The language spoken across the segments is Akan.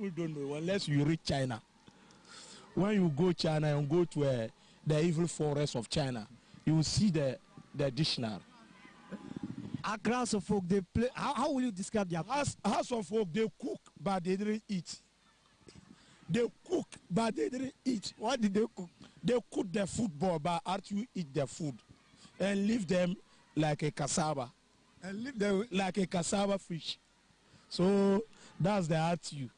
People don't know unless you reach China. When you go China and go to the evil forest of China, you will see the dictionary. House of folk, they play. How will you describe their house of folk? They cook, but they didn't eat. They cook, but they didn't eat. What did they cook? They cook the football, but after you eat the food, and leave them like a cassava, and leave them like a cassava fish. So that's the RTU.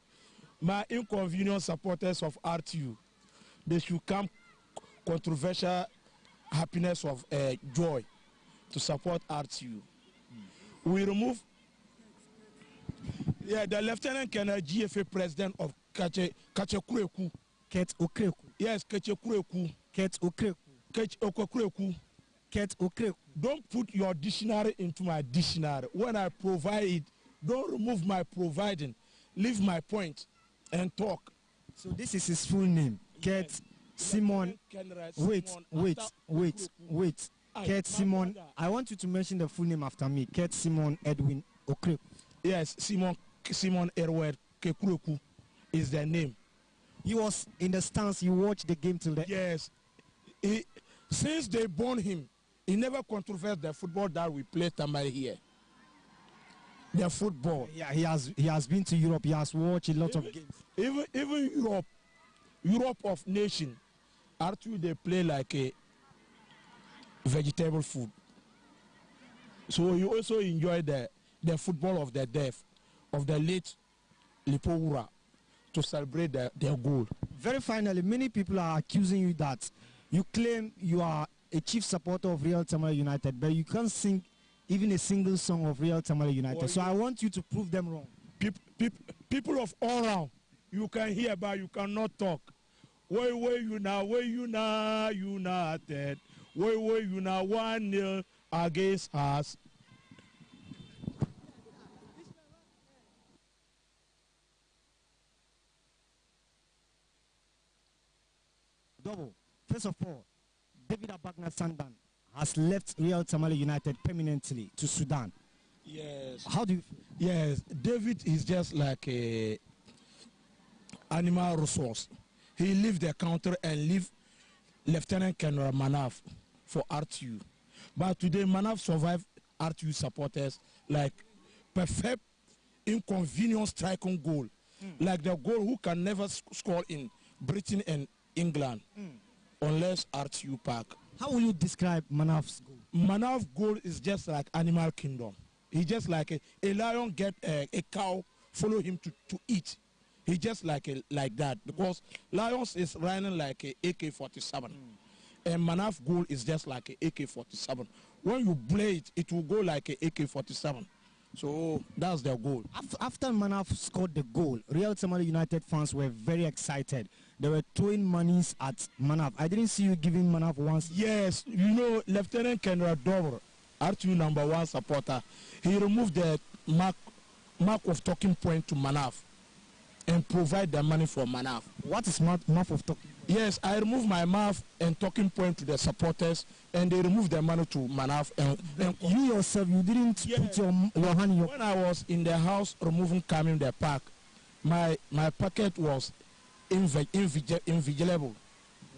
My inconvenient supporters of RTU, they should come controversial happiness of joy to support RTU. We remove the Lieutenant Colonel GFA President of Kachekureku. Ket Okreku. Yes, Kachekureku. Ket Okreku. Okreku. Ket Okreku. Don't put your dictionary into my dictionary. When I provide it, don't remove my providing. Leave my point and talk. So this is his full name. Ket Simon. Wait. Ket Simon. I want you to mention the full name after me. Ket Simon Edwin Okreku. Yes, Simon Edward Kekureku is the name. He was in the stands. You watched the game till the Yes. Since they born him, he never controversed the football that we play somebody here. The football. Yeah, he has been to Europe. He has watched a lot of games. Even Europe of nation, actually they play like a vegetable food. So you also enjoy the football of the death of the late Lipoura to celebrate their goal. Very finally, many people are accusing you that you claim you are a chief supporter of Real Tamale United, but you can't sing even a single song of Real Tamale United. So I want you to prove them wrong. People of all around, you can hear but you cannot talk. Where you now united. Where you now 1-0 against us. Double. First of all, David Abagna Sandan has left Real Tamale United permanently to Sudan. Yes. How do you feel? Yes, David is just like a animal resource. He leave the country and leave Lieutenant Colonel Manaf for RTU. But today Manaf survived RTU supporters like perfect inconvenient striking goal. Like the goal who can never score in Britain and England unless RTU Park. How will you describe Manaf's goal? Manaf's goal is just like Animal Kingdom. He just like a lion get a cow, follow him to eat. He just like that because lions is running like a AK-47. And Manaf's goal is just like a AK-47. When you play it, it will go like a AK-47. So that's their goal. After Manaf scored the goal, Real Tamale United fans were very excited. They were throwing monies at Manaf. I didn't see you giving Manaf once. Yes, you know, Lieutenant Colonel Dover, RTU #1 supporter, he removed the mark of talking point to Manaf and provide the money for Manaf. What is mark of talking point? Yes, I removed my mouth and talking point to the supporters, and they removed the money to Manaf. And you yourself, you didn't put your hand in your... When I was in the house removing coming the park, my pocket was invigilable.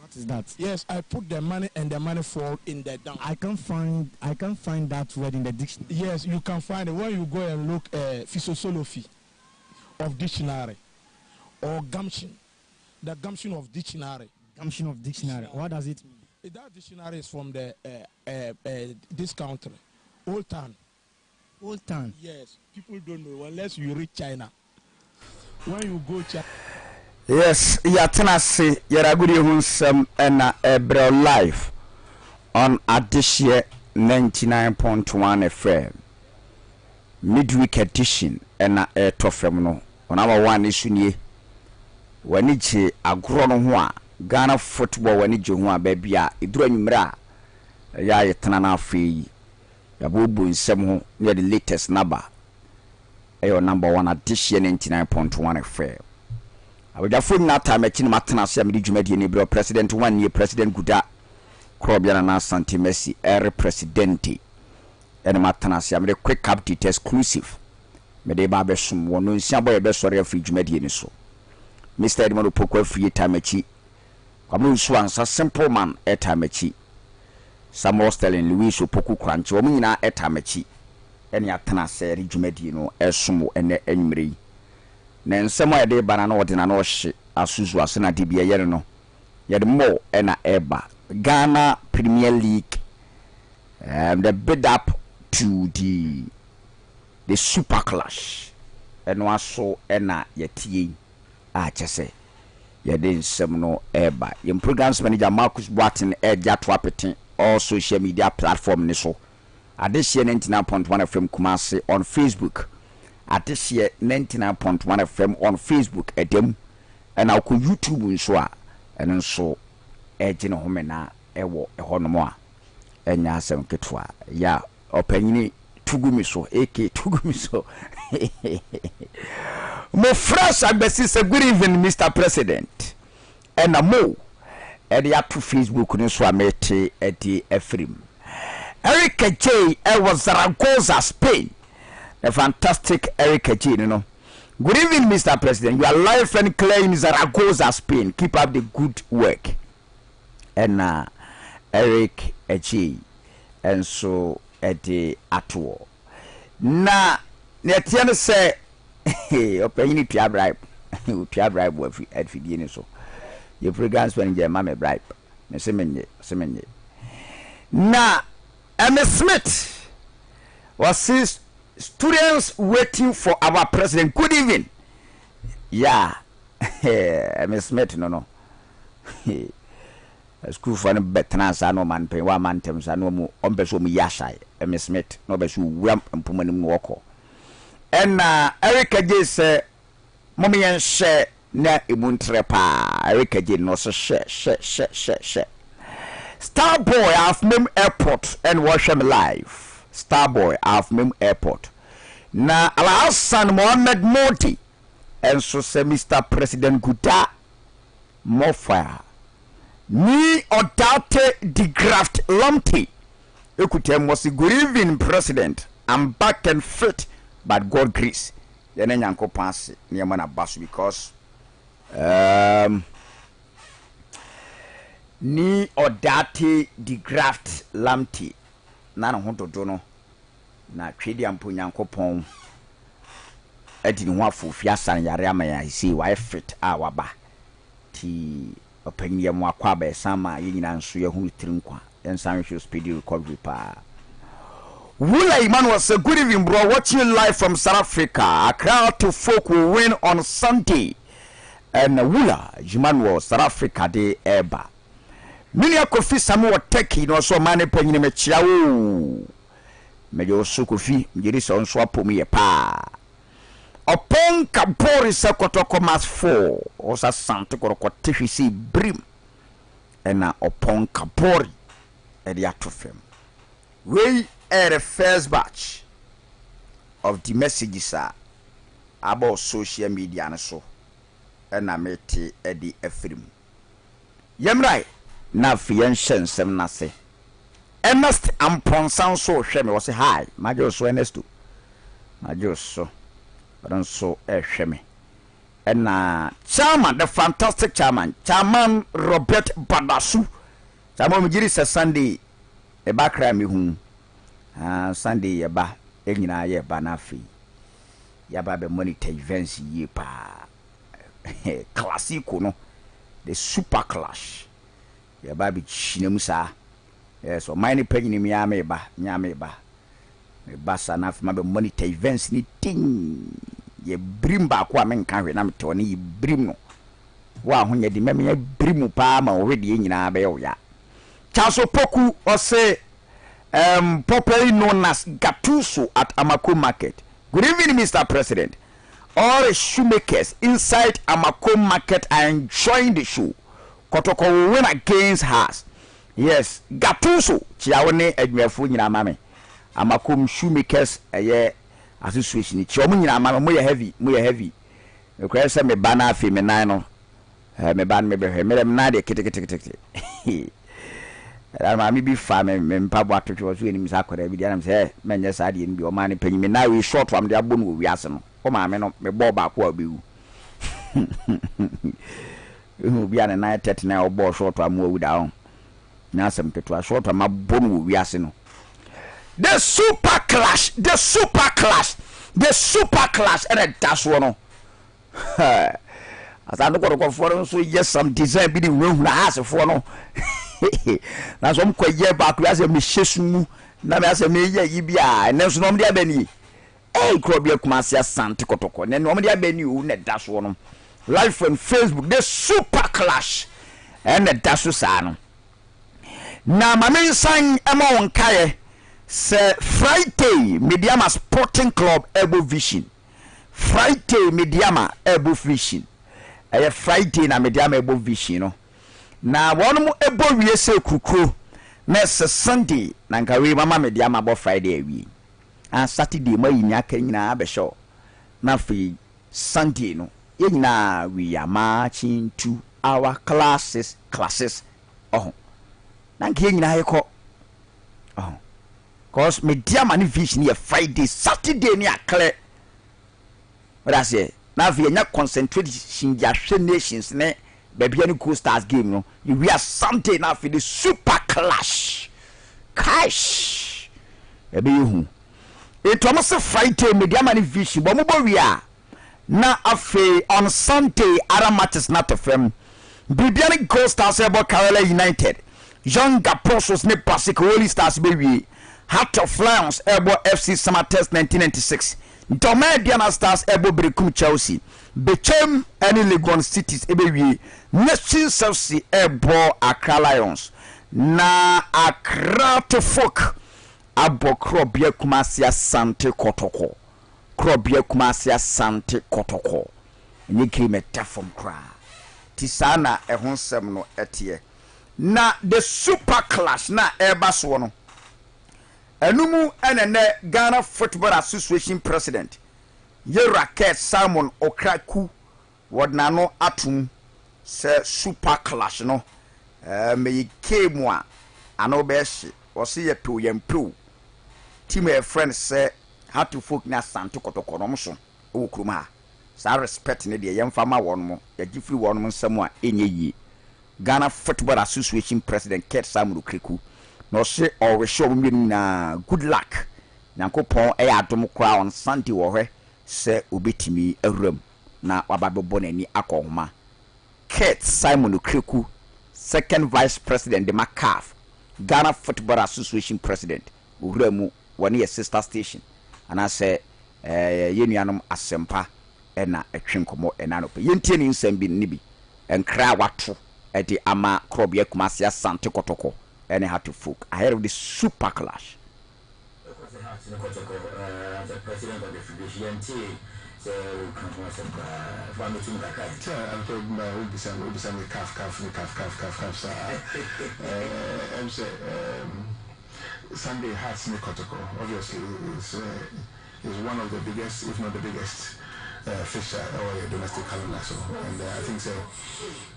What is that? Yes, I put the money and the money fall in the down. I can't find that word in the dictionary. Yes, you can find it when you go and look Physiology of dictionary or gumption. The gumption of dictionary. Gumption of dictionary. What does it mean? That dictionary is from the this country, Old Town. Old Town. Yes, people don't know unless you reach China. When you go China. Yes, Yatanasi Yaragudi Hunsam and Ebro Live on ADEHYE 99.1 FM midweek edition and tofemno on our one issue. Wanichi agro no ho a Ghana football wanije ho a ba bia eduru anwumra ya yetana na afei ya bobu nsem ho near the latest number ayo #1 ADEHYE 99.1 FM awudafo na time echi matana se amedi dwumadi ne bro president one year president Guda Krobea na Asante Messi presidenti ene matana se amedi quick update exclusive me de ba be som wono nsia boy be sori afi dwumadi ni so Mr. Edmond Opoku free Tamachi. Kwamu Swansa simple man Etamachi. Samuel Sterling Louis Opoku Kranchi Omina Etamachi. Eni atana se rijumedi no esumo ene enmiri. Na nsemo ya de bana no odina no hye asuzu ase na de bia yere no. Yede mo ena eba Ghana Premier League. The build up to the super clash. Eno aso ena yetie a chese. Yede nsem no eba. Yem programs manager Marcus Boatin eja to apete all social media platform ni so. ADEHYE 99.1 FM Kumasi on Facebook. ADEHYE 99.1 FM on Facebook edem. And I'll go YouTube nso and so ejino home na ewo ehonomo a enya asem ketwa ya opanyini tugumi so AK tugumi so mo fresh agbesi say good evening Mr. President and mo e dey to Facebook nso amete edi Ephraim Eric J was Zaragoza, Spain. A fantastic Eric J, you know. Good evening, Mr. President. You are live and clear in Zaragoza, Spain. Keep up the good work. And Eric J. And so at the Atuo. Na Netiana say, okay, you need to have bribe. You have bribe at Fidini so. Your programs when you mamma bribe. Semenye. Na Ms. Smith was his students waiting for our president. Good evening. Yeah. Ms. Smith, no. School for betterness, I know man pay 1 man terms, I know more on beso me yashai. Ms. Smith, no beso ramp and pumanim woko. And Erica J say, Mommy and share na imuntrepa. Erica J no so share. Starboy of Mem Airport and watch them live. Starboy of Mem Airport. Na Al-Hassan Mohammed Moti. And so say Mr. President Guta Mofire. Ni Odate de Graft Lumpy. Ekutem was a good evening, President. I'm back and fit, but God grace. Then Yanko pass near Mana Bass because ni Odate de Graft Lumpy. Nana honto dono na twedi ampo Nyankopon edi ni hwafo fiasan yare ama ya isi wa fit a waba ti opanye mu akwa ba sama yina nso ye hu trinkwa ensan show speedy recovery pa. Wula Iman was a good evening, bro. Watching live from South Africa. Accra to folk will win on Sunday. And Wula Iman was South Africa de eba. Mini Kofi Samu Teki no so mane panyine mechia wo. Mejo so Kofi mjiri so nso apomi pa. Opon Kabori se kotoko mas 4. Osa Asante korokote hwisi brim. Ena Opon Kabori e dia tofem. We are the first batch of the messages about social media and so. Ena mete e di Ephraim. Yemrai na fiancé nsem na se Ernest Amponsan so hwe me wo se hi majo so Ernest majo so ron so hwe me na chairman the fantastic chairman Robert Badasu chairman mjiri se Sunday e ba kra me hu Sunday ye ba enyina ye ba na fi ya ba be monitor events ye pa classico no the super clash ya ba bi chinemu sa yes so mine page ni mi ameba me ba sana fa be monitor events ni ting ye brim ba ko amenka hwe na mete oni ye brim no wa ho nya di me ya brim pa ma o hwe nyina ba ya Chaso Poku or say popularly known as Gatuso at Amako Market. Good evening, Mr. President. All the shoemakers inside Amako Market are enjoying the show. Kotoko will win against us. Yes, Gatuso. Chiawone edwefo nyina mame. Amako shoemakers association. Chiamu nyina mame mo ye heavy. Ekwa se me bana afi me nan no. Me ban me be me na de kete. Mami bi fa me mpabo atotwo so enim sa kwara bi dia nam se menye sa de bi o ma ne panyime na we short am de abonu wi ase no o ma me no me bo ba ko abewu Be an 9:30 now, boss short or move down. Now, some people are short of my bone. We are seeing the super clash, the super clash, the super clash, and that's one. As I look at the forum, so yes, some design be the room has a phone. Now, some quite year back, we as a mission, now as a major EBI, and there's no more Benny. Hey, Krobea Kumasi Asante Kotoko, and normally I been you, net dash one. Live on Facebook, the super clash, and the dash sano. Now, my main sign among Kaye, say Friday, Mediama Sporting Club, Ebo Vision. Friday, Mediama, Ebo Vision. Friday, na Mediama, Ebo Vision. Now, one more Ebo, we say Kukro, next Sunday, Nankari, Mama Mediama, about Friday, we. And Saturday, my yaka in a show. Now, for Sunday, no, now we are marching to our classes. Oh, Nanky in a call. Oh, cause Mediama Vision here Friday, Saturday, near clear. But I say, now we are not concentrating in the nations, ne, baby, any cool stars game, no, we are Sunday now for the super clash. Cash, baby, you. It almost a Friday, Mediama Vision, but we are now on Sunday, other matches not a film. Bibiani Gold Stars about Kerala United, Young Gaprosos ne Pasik Holy Stars baby, Heart of Lions Ebo FC Summer Test 1996, Domediana Stars Ebo Brekum Chelsea, Bechem any Legon Cities Ebewi, Nation Chelsea Ebo Accra Lions, na Accra to folk. Abo Krobea Kumasi Asante Kotoko. Krobea Kumasi Asante Kotoko. Ni kirimeta from kra. Tisana ehonsem no etie. Na the super clash na ebas wono. Enumu enene Ghana Football Association President. Yerake Simon Okraku wadnano atum se super clash no. Me kemwa anobeshi wasi ye to yempu. Team a friend say how to folk na Asante Kotoko no so o kruma sa respect ne de yemfama won mo ya gifri won mo nsamo a enye yi Ghana Football Association President Kurt Samuel Kriku no se o we show me na good luck Nyankopon e adom kra on Sunday wo hwe se obetimi awram na wababebo nani akohoma. Kurt Samuel Kriku, second vice president de Macaf, Ghana Football Association President Uremu one year sister station, and I say yenuanom asempa ena etwenkomo enanope yentie ni nsem nibi enkra wato e di ama Krobea Kumasi Asante Kotoko and how to folk ahead of the super clash. The president of the Federation, so I'm Sunday has Nikotoko, obviously, is one of the biggest, if not the biggest, fish or domestic calendar. So, and I think so.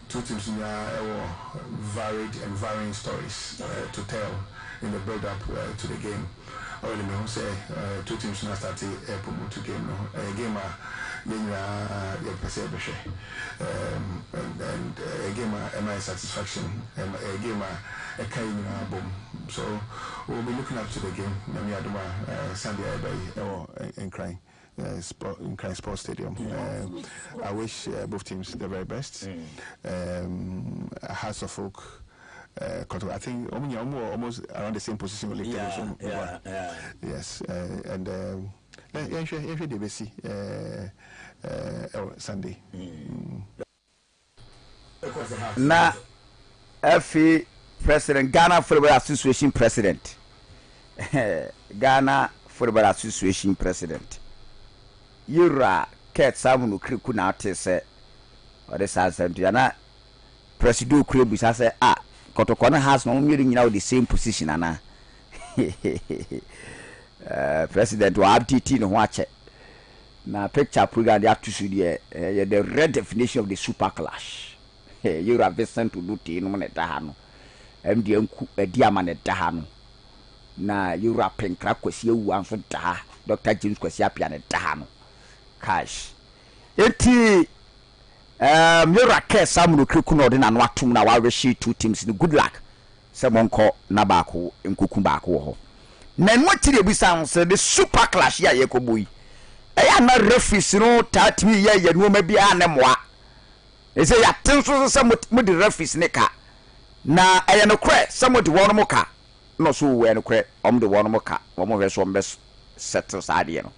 Two teams in varied and varying stories to tell in the build-up to the game. Already, me say two teams now started promote to game. A game and a game my satisfaction. A game a kind of boom. So we'll be looking up to the game. Sunday in Crying. In Crying Sports Stadium. I wish both teams the very best. Hearts of Folk. I think almost around the same position with yes, and every day we see Sunday. Na FA President, Ghana Football Association President, Ghana Football Association President. Yura Kurt Samuel Kriku na ate se or this Asante na Presido Krebu say Kotoko na has no mmiri nyina the same position ana. President wa update no ho ache. Na picture program dey atusu dey the red definition of the super clash. You are Vincent to do ti no na da ha no. MD anku adi ama na da ha no. Na you are Penkra kwesi ewu anso da ha. Dr. James kwesi apia na da ha no. Cash. Eti Yora ke samu kriku no de na no atum na wa reshi two teams ni good luck se monko na baako nkuku baako wo ho na no tire bisa se the super clash ya yekoboyi eya na referees no tatimi ye no ma bia na moa ese ya tenso se mo de referees ne ka na eya no kre se mo de wono mo ka no so we no kre om de wono mo ka wo mo hwe so mbe settle saade no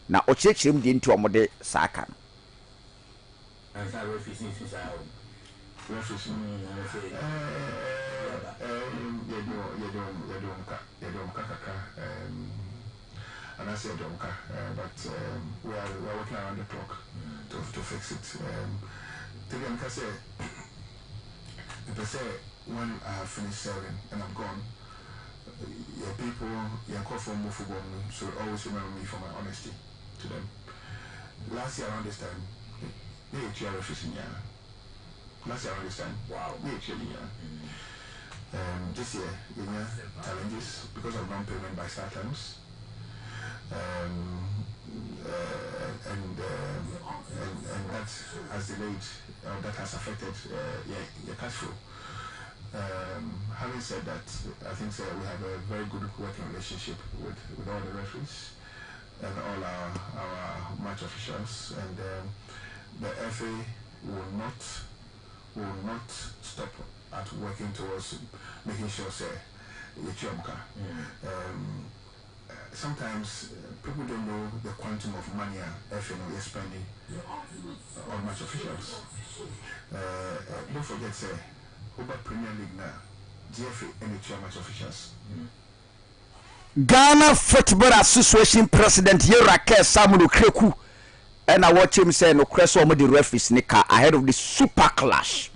na o chechirem de nti om de saaka no and that referees need to say referees you do kaka and I said but we are working around the clock to fix it. Again, I say when I have finished serving and I'm gone, your people, your call for more football, so always remember me for my honesty to them. Last year around this time, they actually refused me. Last year around this time, wow, they actually this year, challenges because of non-payment by StarTimes. And that has delayed, that has affected your cash flow. Having said that, I think we have a very good working relationship with all the referees and all our match officials, and the FA will not stop at working towards making sure sometimes people don't know the quantum of money FA is spending on match officials. Don't forget, over Premier League now, GFA and match officials. Ghana Football Association President Yerake Samuel Kreku and I watch him say no crash over the referees nika ahead of the super clash.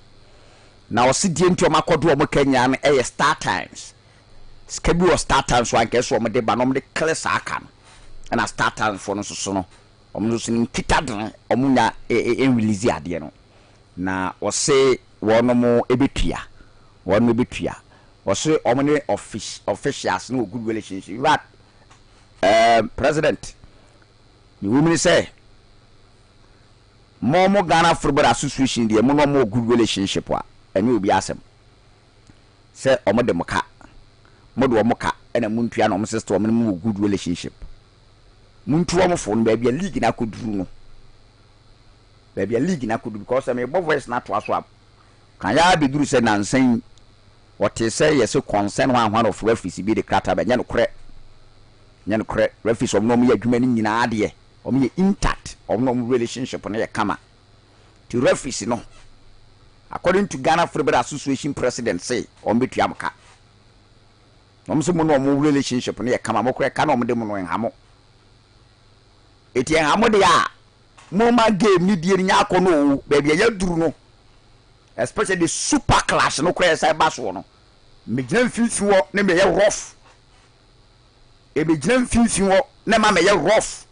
Now see the into Makodu omo Kenya and StarTimes. Schedule of StarTimes one guess what de ba no de clear sakan. And a StarTimes for no so no. Omo so ni kitadran omo nya release ade no. Na o say one mo ebetua. One mo ebetua. O say omo ne officials no good relationship. But president the women say more Ghana Football Association dey mo no more good relationship wa. Enye obi asem. Say omo de moka modo omoka ena muntua na omo sister omo mu good relationship muntu omo fo no ba bia league na koduru no ba bia league na koduru because me bo voice na to aso ab kan ya be duru se na nsan what say yes concern one of referees be the krata ba nya no kre referees omo no ya adwuma ni nyina ade omo ye intact omo no relationship no ye kama to referees no according to Ghana Football Association president say omo betua moka no so mo no mo relationship no ye kama mo kre ka no mo de mo no enhamo eti enhamo de a mo ma game ni die nya akono ba bia ya duru no especially the super clash no kre sai ba so no me gina mfinfi wo na me ye rough e me gina mfinfi wo na ma me ye rough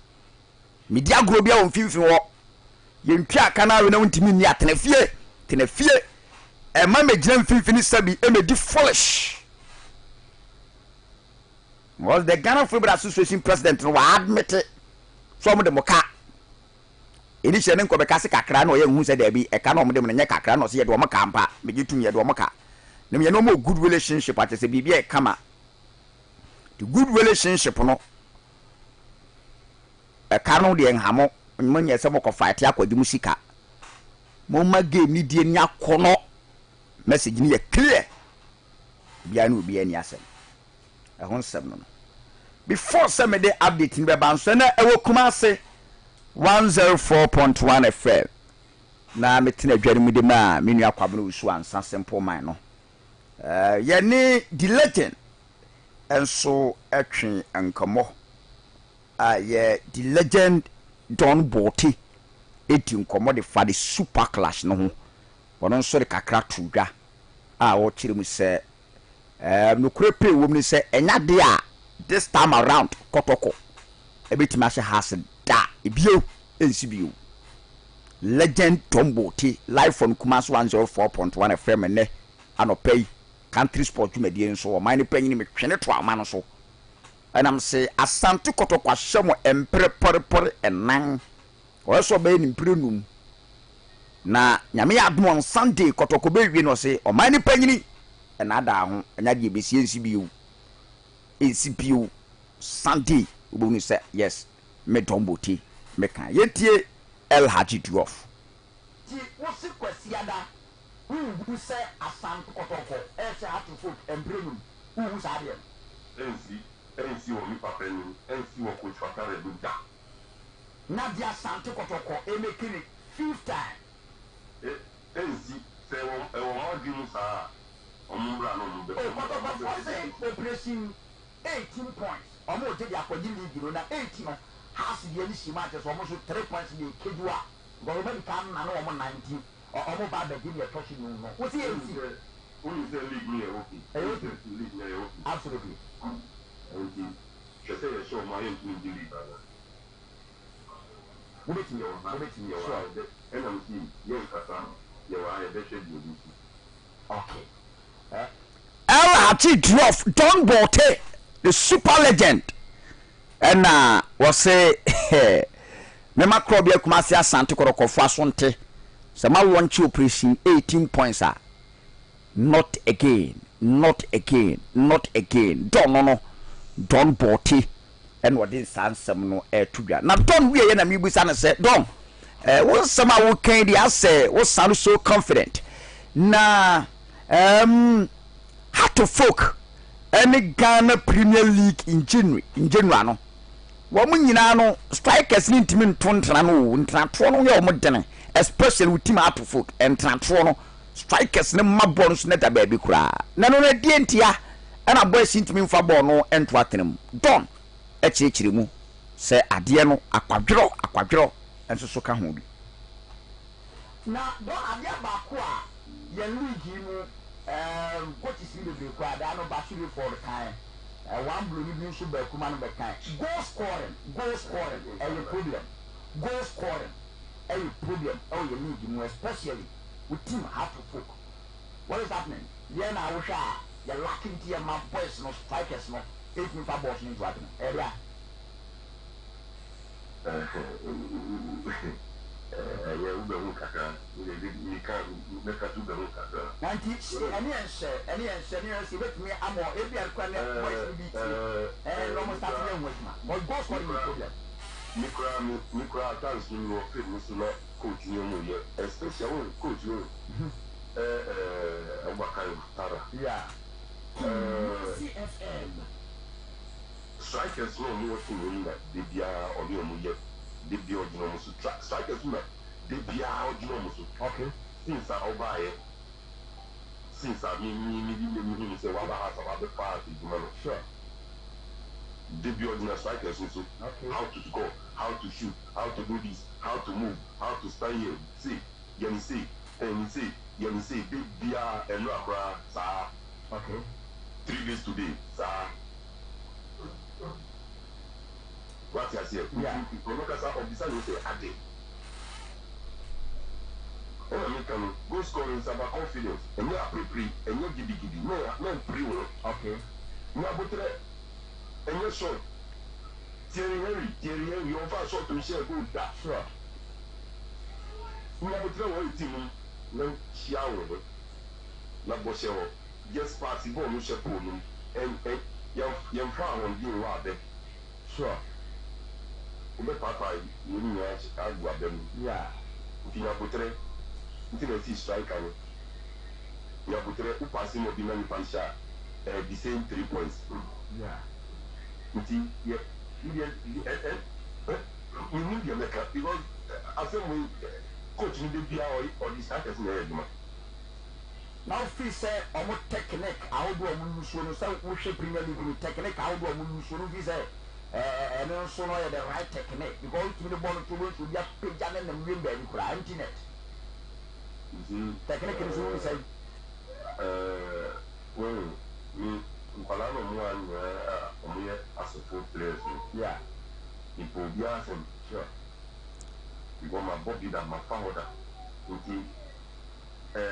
me di agro bia wo mfinfi wo ye ntwa aka na we na ntimi ni atenafie e ma me gina mfinfi ni sabi e me di foolish. Was the Ghana Football Association president no admit it from the moka initially nko be kase kakra na o ye hu se da bi e ka na o mo de nya kakra na o se ye do mo ka mpa me gitu ye do mo ka na me no mo good relationship at se bibia e kama the good relationship no e ka no de enhamo mo nya se mo ko fight akwadi musika mo ma game ni die nya kono message ni ye clear bia na obi ani asem e hon sem no before some day update in Beba so na e wo Kumase 104.1 FM na metina dware mu de ma menu akwabno usu ansa simple man no ye ni the legend enso etwe ankomo ye the legend Don Boti eti nkomo de fa the super clash no ho wono so de kakra tudwa wo kire mu se no krepe wo mu se enya de a this time around kotoko ebetima she has da ebio ensibio legend Tomboti live from Kumasi 104.1 FM ne anopay country sport dwumadi nso o man panyin me twene to amano so and am say asante kotoko ahyemo empre porepore enan o so be ni mprenum na nyame adom on Sunday kotoko be wi no se o man ni panyini e na da ho anya de be sie nsi bio Sunday ubonu say yes me domboti me kan yetie El Haji Duof ti wo se kwasiada wu se Asante kotoko e se hatu folk embrenu wu sa de NC wo mi papa ni NC wo coach Fatare Duda na dia Asante kotoko e make it 5th time NC se wo ma di mu sa omumbra no mu be kotoko for operation 18 points omo je dia kwaji league no na 18 no has the any shima te so omo so 3 points ni kejua government kan na no omo 19 omo ba be give your touch no no what see NC only say league ni Europe league ni Europe absolutely okay je sais les choses moyen de league là vous mettez yo NMC yen kasa ye wa ye be schedule okay El Haji Duof Don Bote the super legend and was say mema Krobea Kumasi Asante korokofo Asante se ma launch operation 18 points not again Don Bote and what is ansem no tudwa na Don we ye na mi busa na say Don won sama wo kan dia say wo sound so confident na Heart of Folk any Ghana Premier League in January no wo nyina no strikers ni ntimi ntontra no ntratro no ye o modene especially with team Heart of Folk and ntratro no strikers ne mabɔ no so na da ba bi kura na no na die ntia ana boys ntimi mfa bɔ no ento atenam Don ekyekire mu sɛ ade no akwadwero enso so ka ho bi na Don ade ba ko a ye league mu coach is really big crowd I know Bashiri for the time one blue you should be command by kind goal scoring a problem oh you need more especially with team Heart of Folk what is happening then I wish you're lacking to your man boys no strikers no 8 minutes for boss into happen area yeah ube mu kaka ni kan me ka ube mu kaka nanti any answer bet me amo ebi akwa na voice bi ti no mo start na wetma but go score no problem mikra times ni no fit musu na coach ni mo ye especially coach yo Abubakar Tara yeah CFM strikers no mo working in that they bia oni mo ye they be ordinary so strikers na they be ordinary so okay since I buy since I me say what about the party man sure they be ordinary strikers so okay how to score how to shoot how to do this how to move how to stand here see you see they be and no akra sa okay 3 days today sa what you say yeah Promokasa officer will say ade oh me can go scoring is about confidence and you are pre and you gidi no pre okay you are botre and you shot Thierry Henry you offer shot to share goal that sure you are botre what team no chiawo na bosse ho just pass ball no share pool and you found on you are there sure ube papa ni ya agwa dem yeah ntia potre ntia si striker ni ya potre u pass mo bi na ni pansha the same 3 points yeah nti ye we need your make because asem coach ni dey bia or the strikers na e duma now feel say omo technique how do omo luso no say wo hwe Premier League technique how do omo luso no be say and also know the right technique because to the ball to win to just pick down and win baby kura internet technique is what we say well me nkwala no mo an omo as a players yeah people be asking sure because my body that my father okay the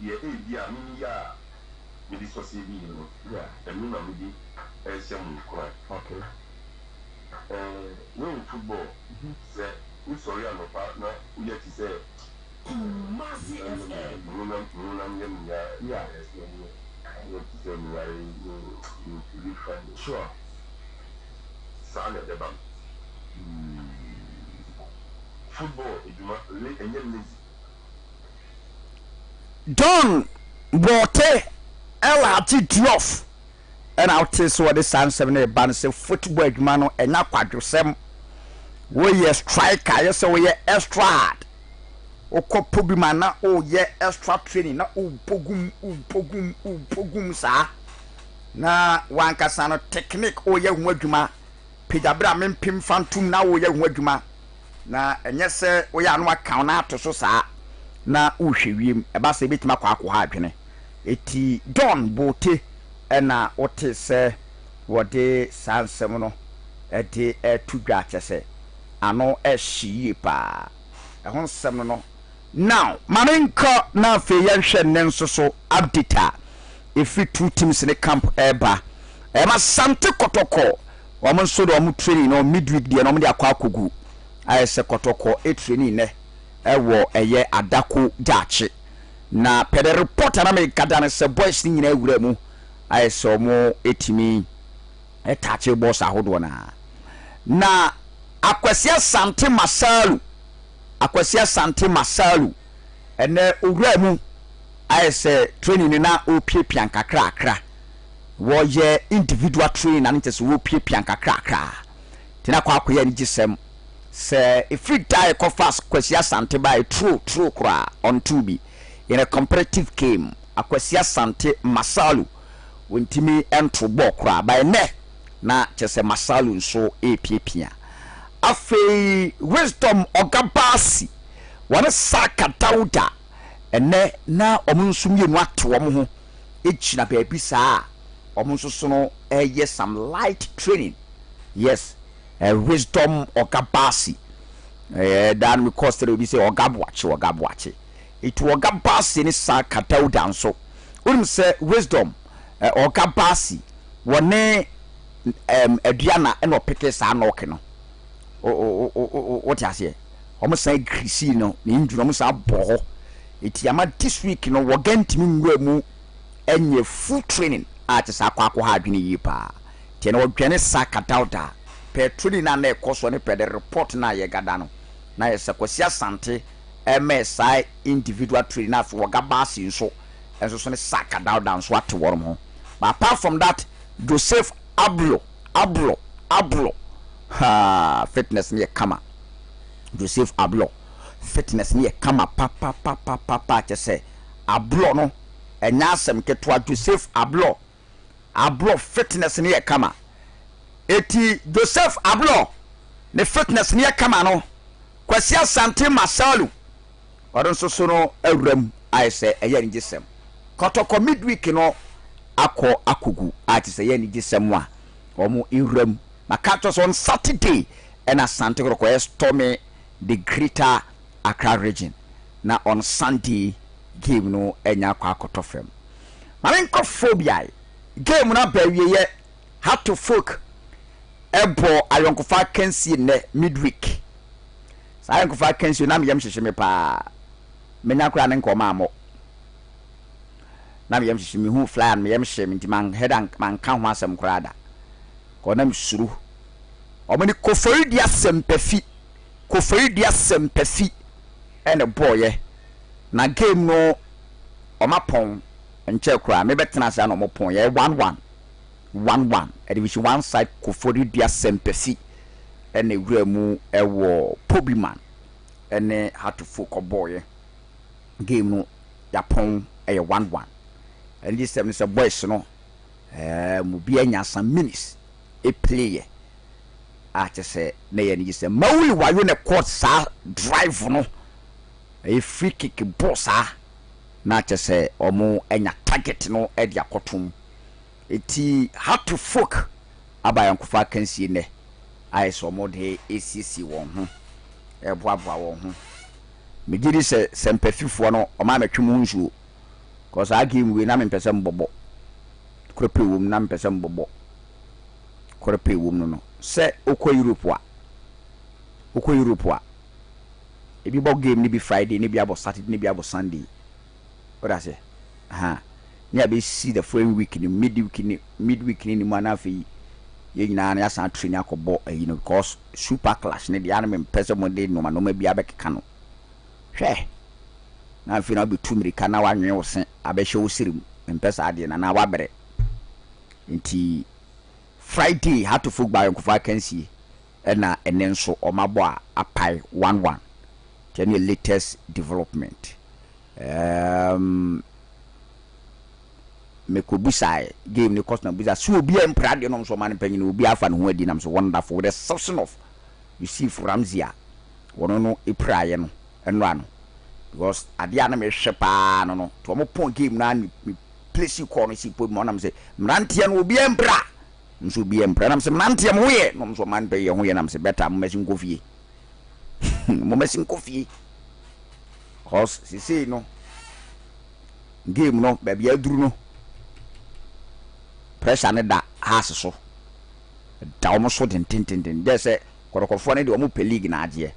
me ya me this was yeah and me na me di SM cry okay when football say we sorry no partner we yet say Kumasi FM. Yeah. Sure. Football, Don Bote LRT Drof and I'll tell you what the San 7 band say football man and not quadrosem. We are striker, yes, we are extra. Oko Pogumana, oh, yeah, extra training, na pogum, sa. Na one casano technique, oh, yeah, Wajuma. Pidabra men pim fantum na, oh, yeah, Wajuma. Na, and yes, sir, we are no account out to so sa. Na uhwewiem eba se betima kwa akwa adwene eti Don Bote na ote se wode sansem no ede etudwa kyese ano ehyiye pa ehon sem no now marenka na fe yehwe ne nsoso update efi two teams in the camp eba Asante kotoko omo nso do omo training no midweek de no omo de akwa akogu ayese kotoko e training ne ewo eye adako dache na pede report na me kadane se boys ni nyina awura mu ayese mo etimi etache boss ahodo na Akwasi Asante Masalu ene owura mu ayese training na opiepian kakra wo ye individual training na nte se wo opiepian kakra tina kwa akoya ni gisem se if you die fast Akwasi Asante by true kra on tubi in a competitive game Akwasi Asante Masalu wintimi entro bokra by ne na chese Masalu nso epiepia afei wisdom ogabasi wane saka dauda ene na omunsu mienu ato omo ho echina baabi saa omunsu so no some light training yes wisdom ogabasi dan we cost we say ogabwache it ogabasi ni saka dauda nso unim say wisdom ogabasi wone aduana eno peke saa no ke no what you say almost say grisi no ni nduru almost aboho etiama this week no wogantimi nwura mu enye full training at sa kwakwo ha adwene yi pa tie na wodwane saka dauda pe training na na ekoso ne pe the report na ye gada no na ye Akwasi Asante MSI individual training na for gabasi nso enso so ne saka dauda nso ate worom ho but apart from that Joseph Ablo fitness ni kama Joseph Ablo fitness ni kama papa chese Ablo no enya asem ketwa Joseph Ablo fitness ni kama eti Joseph Ablo ne fitness ni kama no Akwasi Asante Masalu odon so no awram ayese eya ni gisem kotoko midweek no akogu atise eya ni gisem a omo iram Makatos on Saturday and Asante Kroko stormy the greater Accra region. Na on Sunday game no enya kwa kotofem. Marenko phobia game na bawie ye had to folk ebo ayonkofa kansi ne midweek. Sa ayonkofa kansi na meyam hyehyeme pa. Menya kura ne nkoma amo. Na meyam hyehyeme hu fly and meyam hyem ntiman head and man kan ho asem kura da. Konam suru omani koforidia sempefi ene boye na game no omapon enche kura me betena sa no omopon ye 1-1 edivision one side koforidia sempefi ene wura mu ewo Pobiman ene hatu foko boye game no yapon eye 1-1 and this seven is a boys no mu bia nya some minutes a player say na ye ni say mawuli wayo ne court sa drive no a free kick boss na say omo enya target no e dia kotum eti how to folk abayankofa kansi ne ai so mo de ACC won ho e boaboa won ho me gidi se sempefifo no o ma metwe mu nsuo cause I game we na me pese mbobo krope wom na me pese mbobo krope wom no se okọ Europe a ebi bo game ni bi Friday ni bi abo Saturday ni bi abo Sunday what I say ni abi see the following week ni midweek ni mu na afi ye nyina na yasan training akobo because super clash ni dia na me pese mo de no ma no ma bi abekeka no hwe na afi na bi tumirika na wanwe wo se abehye wo sirim mpesa ade na wabere nti Friday had to folk by Uncle Kensi and then omabo a apai 1-1 tell you latest development me ko busai game ni cost na busa so obi empra de no so man panyin obi afa no ho adi nam so wonderful with the exception of you see Ramzia wono no ipraye no eno ano because adia na me hwepa no to mo pon game na me place ko no si po mo nam say mrantie no obi empra nso bi empra nam se mnantie mo ye no so man be ye ho ye nam se beta mo mesin kofie mo mesin kofie cause si say no game no ba bia duru no pressure ne da has so da o mo so den dey say korokofo ne de o mo pe league na age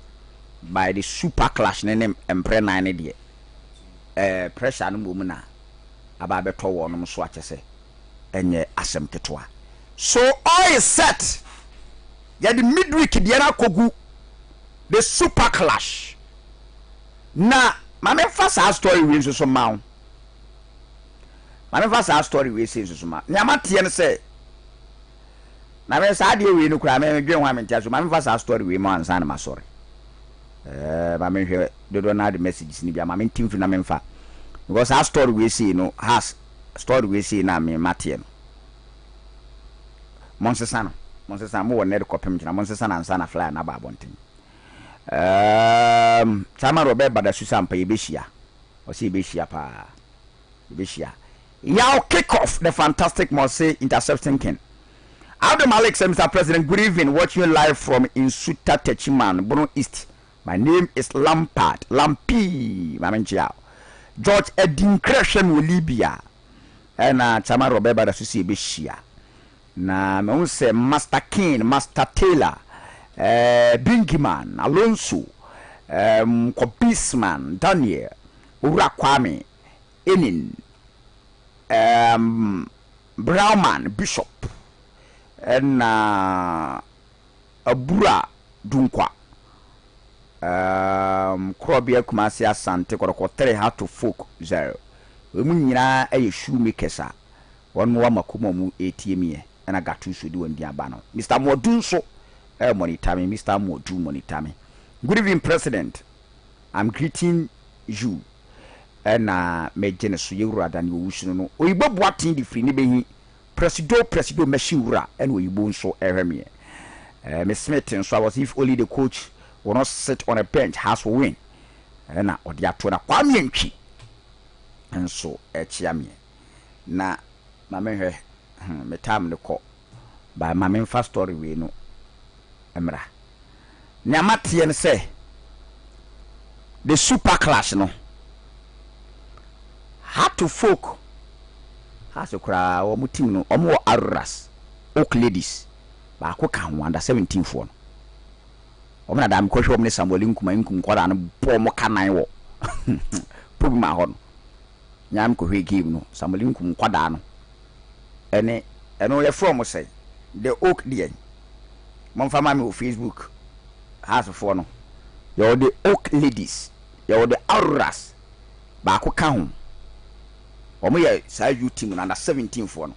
by the super clash ne empre 9 ne de pressure no mo na aba beto wo no so akese enye asem ketwa. So all is set. Yeah, the midweek diana kogu the super clash. Na mame first our story we so ma. Mame first our story we say so ma. Nyama tie ne say. Na me sa de we no kura me dwen ho amenta so mame first our story we ma ansa na ma sorry. Mame hwe do na the messages ni bia mame team fi na me mfa. Because our story we say no has story we say na me matie no. Monsesa mo won net kopem gina Monsesa na ansa na fly na ba bonten chama Robert Badasusa mpa yebehia o se yebehia pa yebehia yaw kick off the fantastic Messi intercepting king Abdul Malik said, Mr. President, good evening, watching you live from Insuta Techiman, Bruno East. My name is Lampi Mamenchiao George Edin Crescent Libya and chama Robert Badasusa yebehia na me say Master King, Master Taylor, Bingiman, Alonso, Kobisman, Daniel, Urakwame, Enin, Brownman, Bishop, and Abura Dunkwa, Krobea Kumasi Asante, Korokotere how to folk zero. We nyina e shoemakers one more makuma mu ATM and I got two should do in Diabano. Mr. Modun so monitami, Mr. Modu monitami. Good evening, President. I'm greeting you and me genesu yura than you wish no. We bob watching the free nibe presido meshura and we bone so eremie. Miss Smith and so I was if only the coach will not sit on a bench has win. And or the atona kwamienchi. And so echiamie. Na mame me time the call by my first story we no emra nyamati en say the super clash no had to folk has okra o mutim no omo arras oak ladies ba ko kan under 17 for no o na dam ko hwe omne Samuel nkum kwara no bo mo kanan wo problem a ho no nyam ko hwe game no Samuel nkum kwada no ene ye from say the oak there mon fama me on Facebook has for no you the oak ladies you the auras ba ko ka ho omo ye sa you team under 17 for no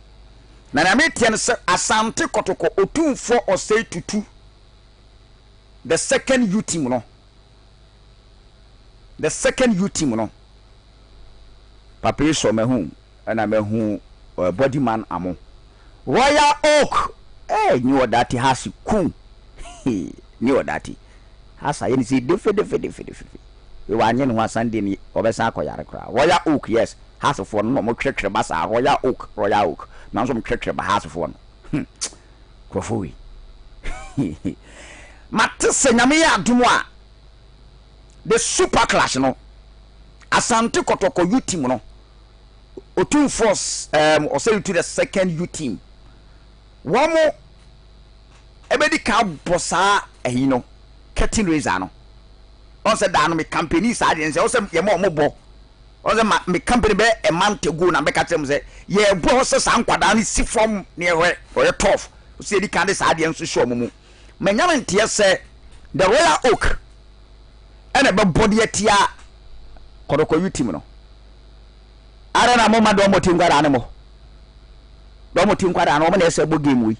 na me tie no say Asante kotoko otumfo or say tutu the second U team no papa so me hu na me hu body man amo Royal Oak knew that he has cool knew that he has I see different we were in one Sunday over Sakoya Royal Oak yes has of one more church basa Royal Oak now some church has of one Krofui Matisse Namia Dumois the super clash no Asante Kotoko U team no Otum force or say to the second U team. One more ebedi ka bossa ehino curtain raiser no. on said down me company side and say also ye more bo on say me company be a month ago na be ka tell say ye bo so san kwada ni si from near where or tough say di kan side and so show mu manyam ntie say the Royal Oak and a body atia kodoko yutim no ara na mama do motim kwada anemo do motim kwada no mo na ese bo game wi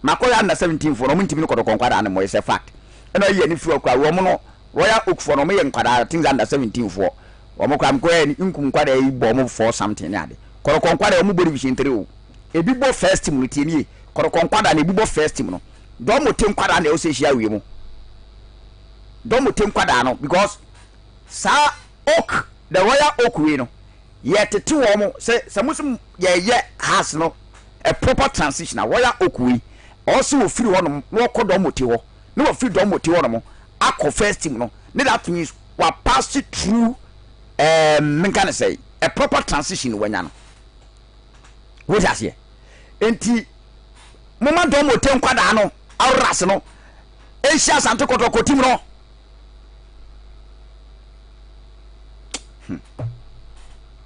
makoya under 17 for no motim no kodoko kwada anemo is a fact and ye ni fi okwa wo mo no Royal Oak for no me kwada things under 17 for wo mo kwa mkoya ni nkum kwada yi bo mo for something na de kodoko kwada wo mo bo division 3 o ebi bo first team no tie ni kodoko kwada na ebi bo first team no do motim kwada na o se hia wi mo do motim kwada no because sa Oak the Royal Oak we no yet to wo say musum ye has no a proper transition a Royal Oak we also will free one no kodo moti ho no free do moti ho no akọ first team no that means we pass it through me can say a proper transition wanya no what has here enti mama do moti nkwada no awras no Asia Asante kotoko team no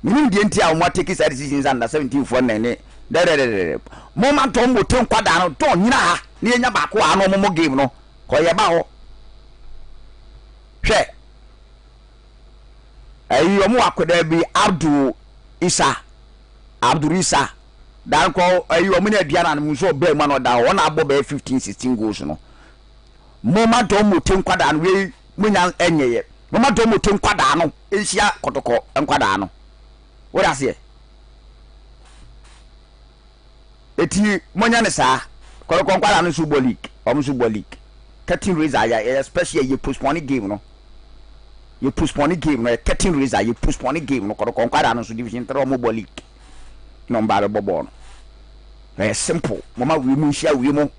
Mini di enti a mo take side decisions under 17 for nene de moment to mo ten kwada no to nyina ha na enya ba ko ano mo game no ko ye ba ho hwe ayi o mo akoda bi Abdul Isa dan ko ayi o mo na bia na mo so ba ma no da wona abo ba 15 16 goals no moment to mo ten kwada no we munya enyeye moment to mo ten kwada no enhia kotoko enkwada no what I say? Eti monya ne sa ko kwara no Super League Super League cutting razor ya especially you postpone game no you postpone game no cutting razor you postpone game no ko kwara no division 3 Super League no mbare bobo no very simple mama we mu hia we mu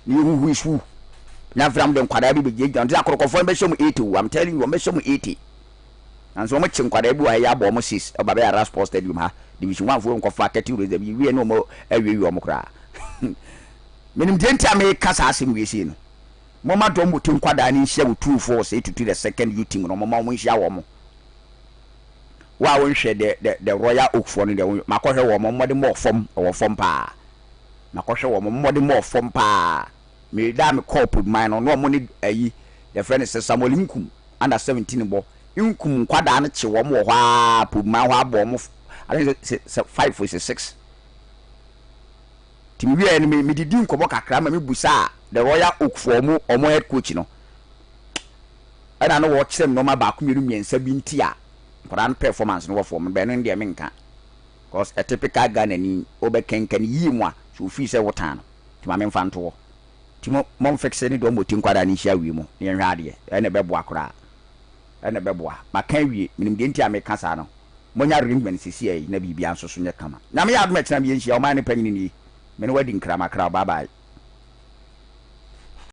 ni hu isu na from dem kwara bi be gyan dia ko fo be show mu 80 I'm telling you be show mu 80 and so much nkwada bi wa ya bo mo 6 obaba ya Sport Stadium ha division 1 fo nko fa kati reze bi we no mo awie o mo kra menim dentia me kasa asem we si no mo ma do mo tin kwada ni hia wo 2-4 say to the second you team no mo ma mo hia wo mo wa won hwe the Royal Oak for no de makohwe wo mo de mo fom wo fom pa makohwe wo mo de mo fom pa me da me call put mine no mo ni ayi the friend is Samuel Nkum under 17 bo nkum kwada na che wo mo hwa pu ma hwa bo mo I think 5 or 6 timi wi me didi nkobo kakra ma me busa the Royal Oak for mo omo head coach no ana no watch them no ma ba ko miru miensa bi ntia kwada performance no wo for me be no ndie me nka because a typical Ghana ni obekenkan yi mu a so fi se wotan no tima me mfa nto timo mom fixe ni do mo tin kwada ni hia wi mu ne hwa de ene be bo akora ene beboa maka wie minim de ntia me kasa no monya arrangement sisi ai na bibia nso so nye kama na me ya admet na me yenhia o ma ne panyin ni me no wadi nkra makra bye bye